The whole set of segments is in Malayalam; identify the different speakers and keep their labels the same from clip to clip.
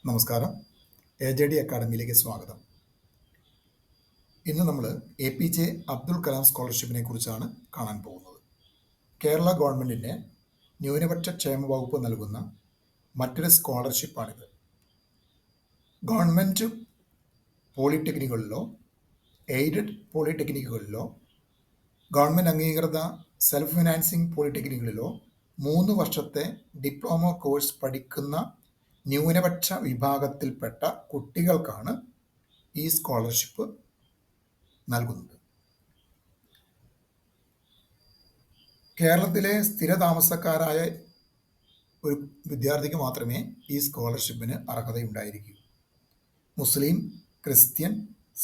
Speaker 1: നമസ്കാരം. AJD അക്കാഡമിയിലേക്ക് സ്വാഗതം. ഇന്ന് നമ്മൾ APJ അബ്ദുൽ കലാം സ്കോളർഷിപ്പിനെ കുറിച്ചാണ് കാണാൻ പോകുന്നത്. കേരള ഗവൺമെൻറ്റിൻ്റെ ന്യൂനപക്ഷ ക്ഷേമ വകുപ്പ് നൽകുന്ന മറ്റൊരു സ്കോളർഷിപ്പാണിത്. ഗവൺമെൻറ് പോളിടെക്നിക്കുകളിലോ എയ്ഡഡ് പോളിടെക്നിക്കുകളിലോ ഗവൺമെൻറ് അംഗീകൃത സെൽഫ് ഫിനാൻസിങ് പോളിടെക്നിക്കുകളിലോ 3 വർഷത്തെ ഡിപ്ലോമ കോഴ്സ് പഠിക്കുന്ന ന്യൂനപക്ഷ വിഭാഗത്തിൽപ്പെട്ട കുട്ടികൾക്കാണ് ഈ സ്കോളർഷിപ്പ് നൽകുന്നത്. കേരളത്തിലെ സ്ഥിരതാമസക്കാരായ ഒരു വിദ്യാർത്ഥിക്ക് മാത്രമേ ഈ സ്കോളർഷിപ്പിന് അർഹതയുണ്ടായിരിക്കൂ. മുസ്ലിം, ക്രിസ്ത്യൻ,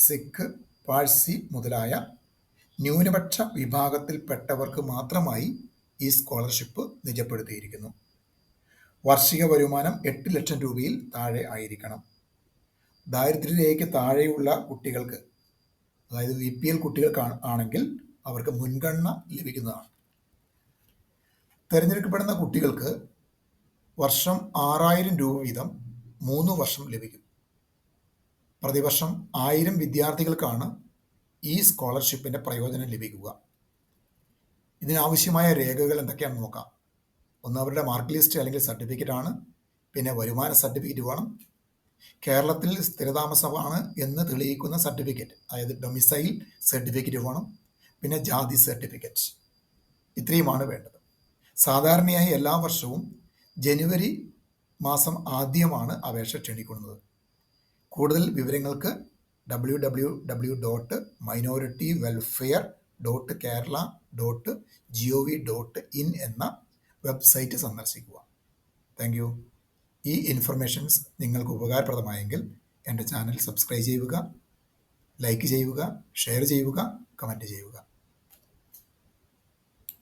Speaker 1: സിഖ്, പാഴ്സി മുതലായ ന്യൂനപക്ഷ വിഭാഗത്തിൽപ്പെട്ടവർക്ക് മാത്രമായി ഈ സ്കോളർഷിപ്പ് നിജപ്പെടുത്തിയിരിക്കുന്നു. വാർഷിക വരുമാനം 8 ലക്ഷം രൂപയിൽ താഴെ ആയിരിക്കണം. ദാരിദ്ര്യരേഖയ്ക്ക് താഴെയുള്ള കുട്ടികൾക്ക്, അതായത് VPL കുട്ടികൾക്ക് ആണെങ്കിൽ അവർക്ക് മുൻഗണന ലഭിക്കുന്നതാണ്. തിരഞ്ഞെടുക്കപ്പെടുന്ന കുട്ടികൾക്ക് വർഷം 6000 രൂപ വീതം 3 വർഷം ലഭിക്കും. പ്രതിവർഷം 1000 വിദ്യാർത്ഥികൾക്കാണ് ഈ സ്കോളർഷിപ്പിൻ്റെ പ്രയോജനം ലഭിക്കുക. ഇതിനാവശ്യമായ രേഖകൾ എന്തൊക്കെയാണെന്ന് നോക്കാം. ഒന്ന്, അവരുടെ മാർക്ക് ലിസ്റ്റ് അല്ലെങ്കിൽ സർട്ടിഫിക്കറ്റ് ആണ്. പിന്നെ വരുമാന സർട്ടിഫിക്കറ്റ് വേണം. കേരളത്തിൽ സ്ഥിരതാമസമാണ് എന്ന് തെളിയിക്കുന്ന സർട്ടിഫിക്കറ്റ്, അതായത് ഡൊമിസൈൽ സർട്ടിഫിക്കറ്റ് വേണം. പിന്നെ ജാതി സർട്ടിഫിക്കറ്റ്. ഇത്രയുമാണ് വേണ്ടത്. സാധാരണയായി എല്ലാ വർഷവും ജനുവരി മാസം ആദ്യമാണ് അപേക്ഷ ക്ഷണിക്കുന്നത്. കൂടുതൽ വിവരങ്ങൾക്ക് www.minorityWelfare.kerala.gov.in എന്ന വെബ്സൈറ്റ് സന്ദർശിക്കുക. Thank you. ഈ ഇൻഫർമേഷൻസ് നിങ്ങൾക്ക് ഉപകാരപ്രദമായെങ്കിൽ എൻ്റെ ചാനൽ സബ്സ്ക്രൈബ് ചെയ്യുക, ലൈക്ക് ചെയ്യുക, ഷെയർ ചെയ്യുക, കമൻറ്റ് ചെയ്യുക.